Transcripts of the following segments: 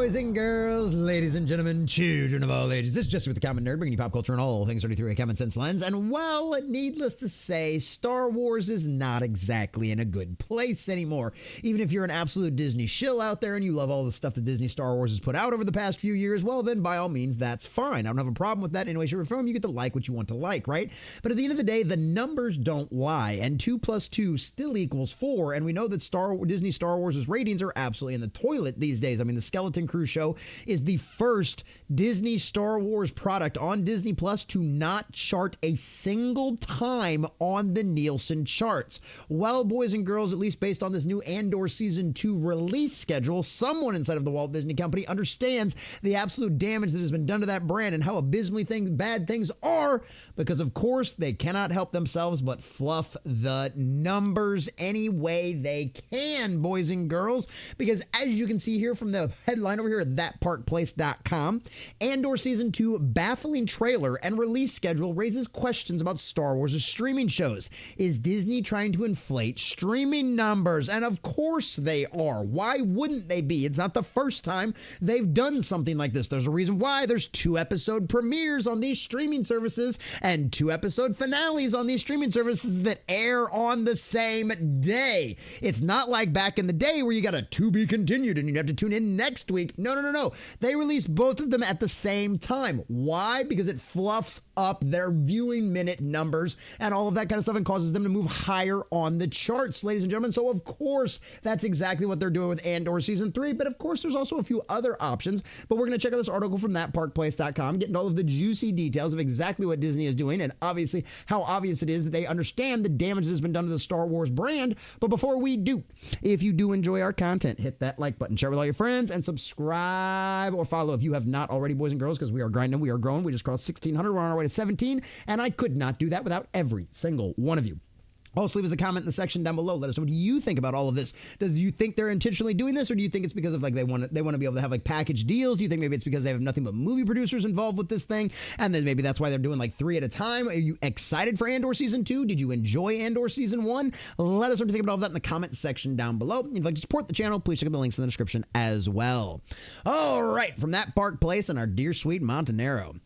boys and girls, ladies and gentlemen, children of all ages. This is Jesse with the Common Nerd, bringing you pop culture and all things 33 a common sense lens. And well, needless to say, Star Wars is not exactly in a good place anymore. Even if you're an absolute Disney shill out there and you love all the stuff that Disney Star Wars has put out over the past few years, well, then by all means, that's fine. I don't have a problem with that. Anyway, shape, or form, you get to like what you want to like, right? But at the end of the day, the numbers don't lie, and 2 plus 2 still equals 4. And we know that Disney Star Wars' ratings are absolutely in the toilet these days. I mean, the Skeleton Crew show is the first Disney Star Wars product on Disney Plus to not chart a single time on the Nielsen charts. Well, boys and girls, at least based on this new Andor Season 2 release schedule, someone inside of the Walt Disney Company understands the absolute damage that has been done to that brand and how abysmally bad things are, because of course they cannot help themselves but fluff the numbers any way they can, boys and girls, because as you can see here from the headline over here at thatparkplace.com, Andor Season 2 baffling trailer and release schedule raises questions about Star Wars' streaming shows. Is Disney trying to inflate streaming numbers? And of course they are. Why wouldn't they be? It's not the first time they've done something like this. There's a reason why there's 2-episode premieres on these streaming services and 2-episode finales on these streaming services that air on the same day. It's not like back in the day where you got a to be continued and you have to tune in next week. No. They release both of them at the same time. Why? Because it fluffs up their viewing minute numbers and all of that kind of stuff and causes them to move higher on the charts, ladies and gentlemen. So of course, that's exactly what they're doing with Andor Season 3. But of course, there's also a few other options. But we're going to check out this article from thatparkplace.com, getting all of the juicy details of exactly what Disney is doing and obviously how obvious it is that they understand the damage that has been done to the Star Wars brand. But before we do, if you do enjoy our content, hit that like button, share with all your friends, and subscribe or follow if you have not already, boys and girls, because we are grinding, we are growing. We just crossed 1,600. We're on our way to 17, and I could not do that without every single one of you. Also, leave us a comment in the section down below. Let us know what do you think about all of this. Do you think they're intentionally doing this, or do you think it's because of like they want to be able to have like package deals? Do you think maybe it's because they have nothing but movie producers involved with this thing, and then maybe that's why they're doing like 3 at a time? Are you excited for Andor Season 2? Did you enjoy Andor Season 1? Let us know what you think about all of that in the comment section down below. If you'd like to support the channel, please check out the links in the description as well. All right, from that Park Place in our dear sweet Montanero,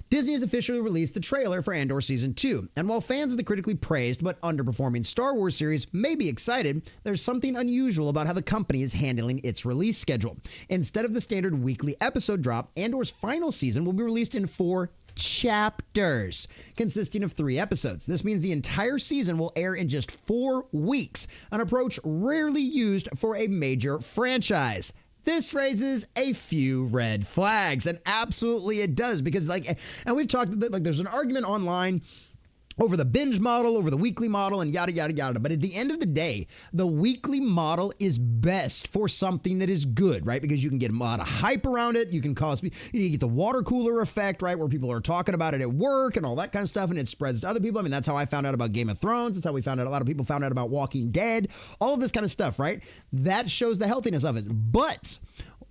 Disney has officially released the trailer for Andor Season 2, and while fans of the critically praised but underperforming Star Wars series may be excited, there's something unusual about how the company is handling its release schedule. Instead of the standard weekly episode drop, Andor's final season will be released in 4 chapters, consisting of 3 episodes. This means the entire season will air in just 4 weeks, an approach rarely used for a major franchise. This raises a few red flags, and absolutely it does, because and we've talked, there's an argument online over the binge model, over the weekly model, and yada, yada, yada. But at the end of the day, the weekly model is best for something that is good, right? Because you can get a lot of hype around it. You can get the water cooler effect, right? Where people are talking about it at work and all that kind of stuff, and it spreads to other people. I mean, that's how I found out about Game of Thrones. That's how we found out. A lot of people found out about Walking Dead, all of this kind of stuff, right? That shows the healthiness of it. But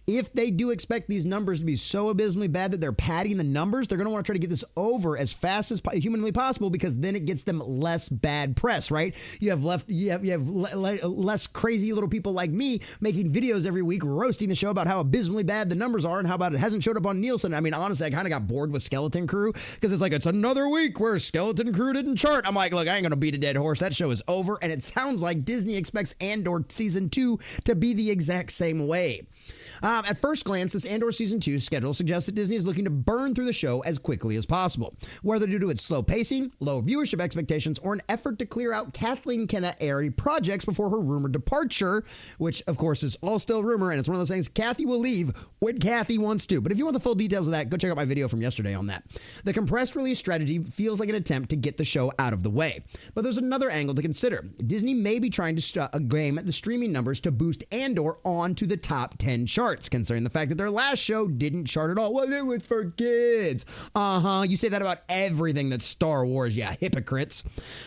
if they do expect these numbers to be so abysmally bad that they're padding the numbers, they're going to want to try to get this over as fast as humanly possible, because then it gets them less bad press, right? You have less crazy little people like me making videos every week roasting the show about how abysmally bad the numbers are and how about it hasn't showed up on Nielsen. I mean, honestly, I kind of got bored with Skeleton Crew, because it's like, it's another week where Skeleton Crew didn't chart. I'm like, look, I ain't going to beat a dead horse. That show is over, and it sounds like Disney expects Andor Season 2 to be the exact same way. At first glance, this Andor Season 2 schedule suggests that Disney is looking to burn through the show as quickly as possible, whether due to its slow pacing, low viewership expectations, or an effort to clear out Kathleen Kennedy projects before her rumored departure, which, of course, is all still rumor, and it's one of those things, Kathy will leave when Kathy wants to. But if you want the full details of that, go check out my video from yesterday on that. The compressed release strategy feels like an attempt to get the show out of the way. But there's another angle to consider. Disney may be trying to game the streaming numbers to boost Andor onto the top 10 charts, considering the fact that their last show didn't chart at all. Well, it was for kids. You say that about everything that's Star Wars, yeah, hypocrites.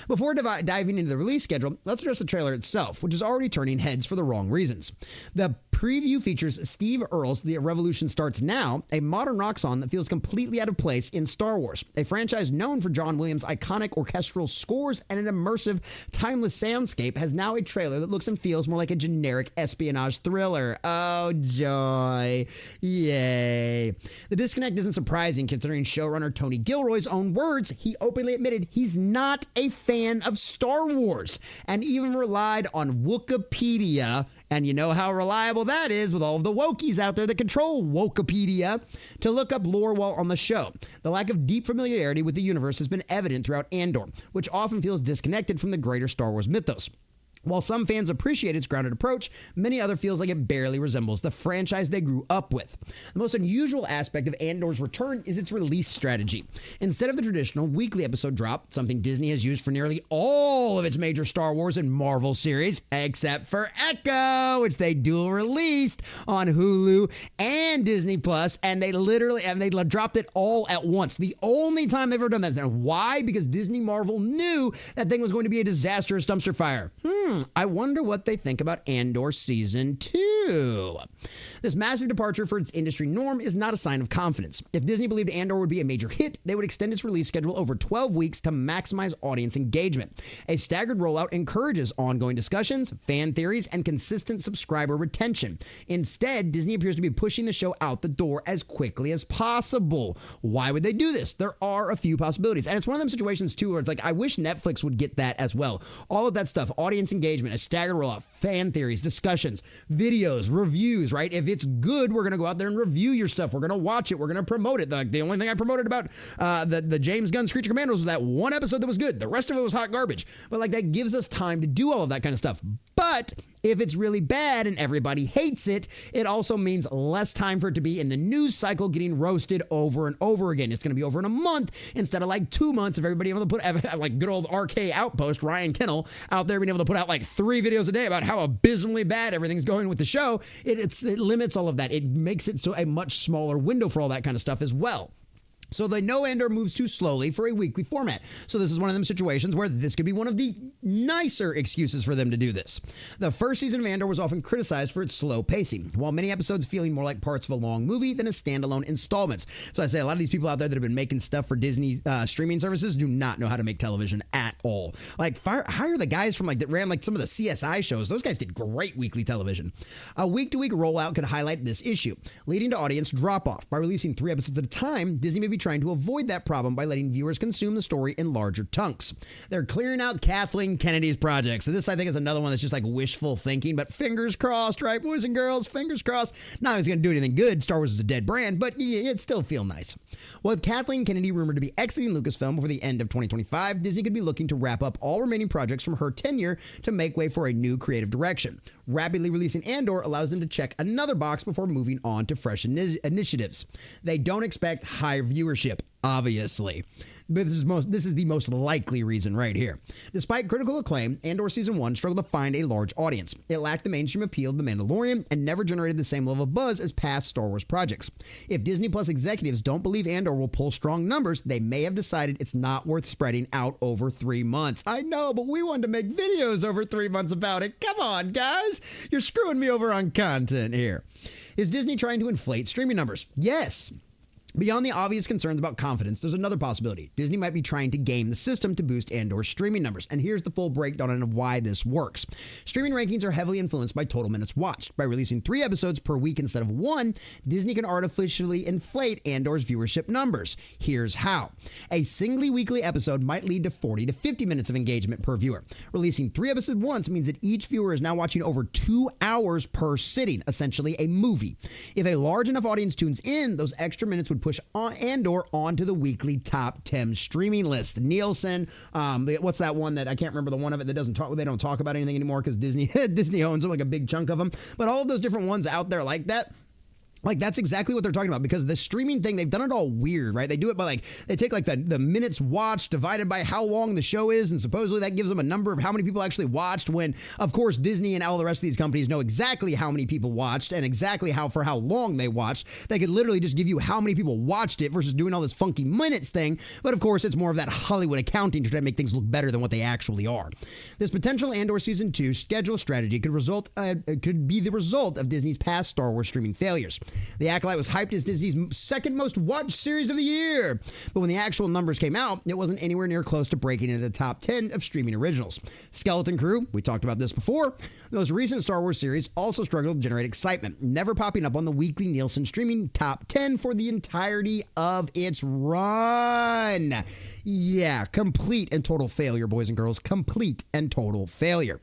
Before diving into the release schedule, let's address the trailer itself, which is already turning heads for the wrong reasons. The preview features Steve Earle's The Revolution Starts Now, a modern rock song that feels completely out of place in Star Wars, a franchise known for John Williams' iconic orchestral scores and an immersive, timeless soundscape, has now a trailer that looks and feels more like a generic espionage thriller. Oh, Joe. joy. Yay. The disconnect isn't surprising considering showrunner Tony Gilroy's own words. He openly admitted he's not a fan of Star Wars and even relied on Wikipedia, and you know how reliable that is with all of the wokies out there that control Wikipedia, to look up lore while on the show. The lack of deep familiarity with the universe has been evident throughout Andor, which often feels disconnected from the greater Star Wars mythos. While some fans appreciate its grounded approach, many others feels like it barely resembles the franchise they grew up with. The most unusual aspect of Andor's return is its release strategy. Instead of the traditional weekly episode drop, something Disney has used for nearly all of its major Star Wars and Marvel series, except for Echo, which they dual released on Hulu and Disney Plus, and they dropped it all at once. The only time they've ever done that. And why? Because Disney Marvel knew that thing was going to be a disastrous dumpster fire. I wonder what they think about Andor Season 2. This massive departure for its industry norm is not a sign of confidence. If Disney believed Andor would be a major hit, they would extend its release schedule over 12 weeks to maximize audience engagement. A staggered rollout encourages ongoing discussions, fan theories, and consistent subscriber retention. Instead, Disney appears to be pushing the show out the door as quickly as possible. Why would they do this? There are a few possibilities. And it's one of them situations, too, where it's like, I wish Netflix would get that as well. All of that stuff, audience engagement, a staggered rollout, fan theories, discussions, videos, reviews, right? If it's good, we're going to go out there and review your stuff. We're going to watch it. We're going to promote it. Like, the only thing I promoted about the James Gunn's Creature Commandos was that one episode that was good. The rest of it was hot garbage. But like, that gives us time to do all of that kind of stuff. But if it's really bad and everybody hates it, it also means less time for it to be in the news cycle getting roasted over and over again. It's going to be over in a month instead of like 2 months of everybody able to put, like good old RK Outpost, Ryan Kennel, out there being able to put out like 3 videos a day about how abysmally bad everything's going with the show. It limits all of that. It makes it so a much smaller window for all that kind of stuff as well. So they know Andor moves too slowly for a weekly format. So this is one of them situations where this could be one of the nicer excuses for them to do this. The first season of Andor was often criticized for its slow pacing, while many episodes feeling more like parts of a long movie than as standalone installments. So I say a lot of these people out there that have been making stuff for Disney streaming services do not know how to make television at all. Like, hire the guys from that ran like some of the CSI shows. Those guys did great weekly television. A week-to-week rollout could highlight this issue, leading to audience drop-off. By releasing 3 episodes at a time, Disney may be trying to avoid that problem by letting viewers consume the story in larger chunks. They're clearing out Kathleen Kennedy's project. So this, I think, is another one that's just like wishful thinking, but fingers crossed, right, boys and girls? Fingers crossed. Not that it's going to do anything good. Star Wars is a dead brand, but it'd still feel nice. With Kathleen Kennedy rumored to be exiting Lucasfilm before the end of 2025, Disney could be looking to wrap up all remaining projects from her tenure to make way for a new creative direction. Rapidly releasing Andor allows them to check another box before moving on to fresh initiatives. They don't expect high viewership, obviously. But this is the most likely reason right here. Despite critical acclaim, Andor Season 1 struggled to find a large audience. It lacked the mainstream appeal of The Mandalorian and never generated the same level of buzz as past Star Wars projects. If Disney Plus executives don't believe Andor will pull strong numbers, they may have decided it's not worth spreading out over 3 months. I know, but we wanted to make videos over 3 months about it. Come on, guys. You're screwing me over on content here. Is Disney trying to inflate streaming numbers? Yes. Beyond the obvious concerns about confidence, there's another possibility. Disney might be trying to game the system to boost Andor's streaming numbers, and here's the full breakdown on why this works. Streaming rankings are heavily influenced by total minutes watched. By releasing 3 episodes per week instead of 1, Disney can artificially inflate Andor's viewership numbers. Here's how. A singly weekly episode might lead to 40 to 50 minutes of engagement per viewer. Releasing 3 episodes once means that each viewer is now watching over 2 hours per sitting, essentially a movie. If a large enough audience tunes in, those extra minutes would push Andor onto the weekly top 10 streaming list. Nielsen, what's that one that I can't remember the one of it that they don't talk about anything anymore because Disney owns them, like a big chunk of them. But all of those different ones out there like that. Like, that's exactly what they're talking about, because the streaming thing, they've done it all weird, right? They do it by, they take, the minutes watched divided by how long the show is, and supposedly that gives them a number of how many people actually watched, when, of course, Disney and all the rest of these companies know exactly how many people watched and exactly for how long they watched. They could literally just give you how many people watched it versus doing all this funky minutes thing, but, of course, it's more of that Hollywood accounting to try to make things look better than what they actually are. This potential Andor Season 2 schedule strategy could be the result of Disney's past Star Wars streaming failures. The Acolyte was hyped as Disney's second most watched series of the year, but when the actual numbers came out, it wasn't anywhere near close to breaking into the top 10 of streaming originals. Skeleton Crew, we talked about this before, the most recent Star Wars series, also struggled to generate excitement, never popping up on the weekly Nielsen streaming top 10 for the entirety of its run. Yeah, complete and total failure, boys and girls. Complete and total failure.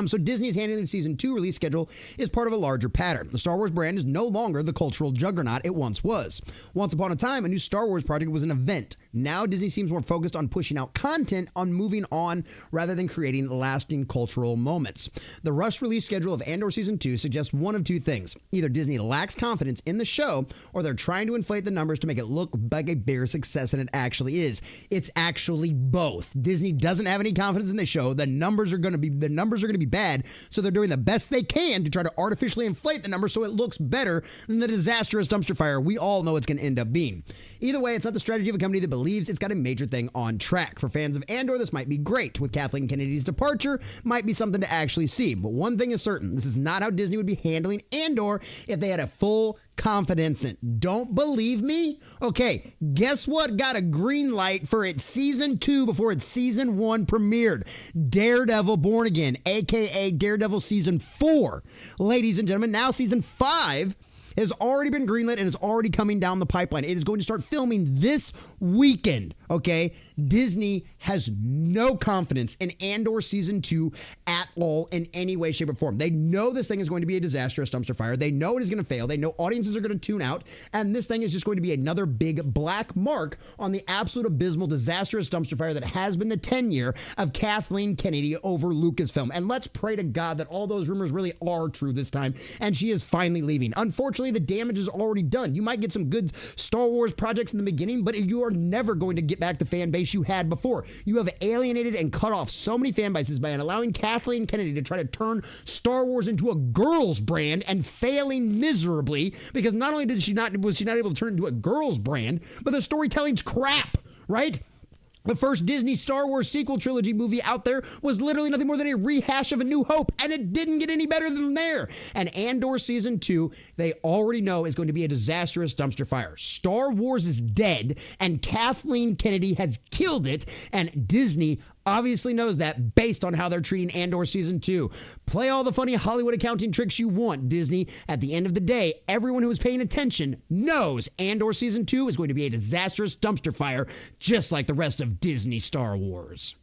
So Disney's handling the season 2 release schedule is part of a larger pattern. The Star Wars brand is no longer the cultural juggernaut it once was. Once upon a time, a new Star Wars project was an event. Now Disney seems more focused on pushing out content, on moving on, rather than creating lasting cultural moments. The rushed release schedule of Andor season 2 suggests one of two things. Either Disney lacks confidence in the show, or they're trying to inflate the numbers to make it look like a bigger success than it actually is. It's actually both. Disney doesn't have any confidence in the show. The numbers are going to be bad, so they're doing the best they can to try to artificially inflate the numbers so it looks better than the disastrous dumpster fire we all know it's going to end up being. Either way, it's not the strategy of a company that believes it's got a major thing on track. For fans of Andor, this might be great. With Kathleen Kennedy's departure, might be something to actually see. But one thing is certain, this is not how Disney would be handling Andor if they had a full confidence in. Don't believe me? Okay, guess what got a green light for its season 2 before its season 1 premiered? Daredevil Born Again, aka Daredevil season 4. Ladies and gentlemen, now season 5 has already been greenlit and is already coming down the pipeline. It is going to start filming this weekend, okay? Disney has no confidence in Andor Season 2 at all in any way, shape, or form. They know this thing is going to be a disastrous dumpster fire. They know it is going to fail. They know audiences are going to tune out, and this thing is just going to be another big black mark on the absolute abysmal, disastrous dumpster fire that has been the tenure of Kathleen Kennedy over Lucasfilm. And let's pray to God that all those rumors really are true this time, and she is finally leaving. Unfortunately, the damage is already done. You might get some good Star Wars projects in the beginning, but you are never going to get back the fan base you had before. You have alienated and cut off so many fan bases by allowing Kathleen Kennedy to try to turn Star Wars into a girls brand and failing miserably, because not only was she not able to turn it into a girls brand, but the storytelling's crap, right? The first Disney Star Wars sequel trilogy movie out there was literally nothing more than a rehash of A New Hope, and it didn't get any better than there. And Andor Season 2, they already know is going to be a disastrous dumpster fire. Star Wars is dead, and Kathleen Kennedy has killed it, and Disney obviously knows that based on how they're treating Andor Season 2. Play all the funny Hollywood accounting tricks you want, Disney. At the end of the day, everyone who is paying attention knows Andor Season 2 is going to be a disastrous dumpster fire, just like the rest of Disney Star Wars.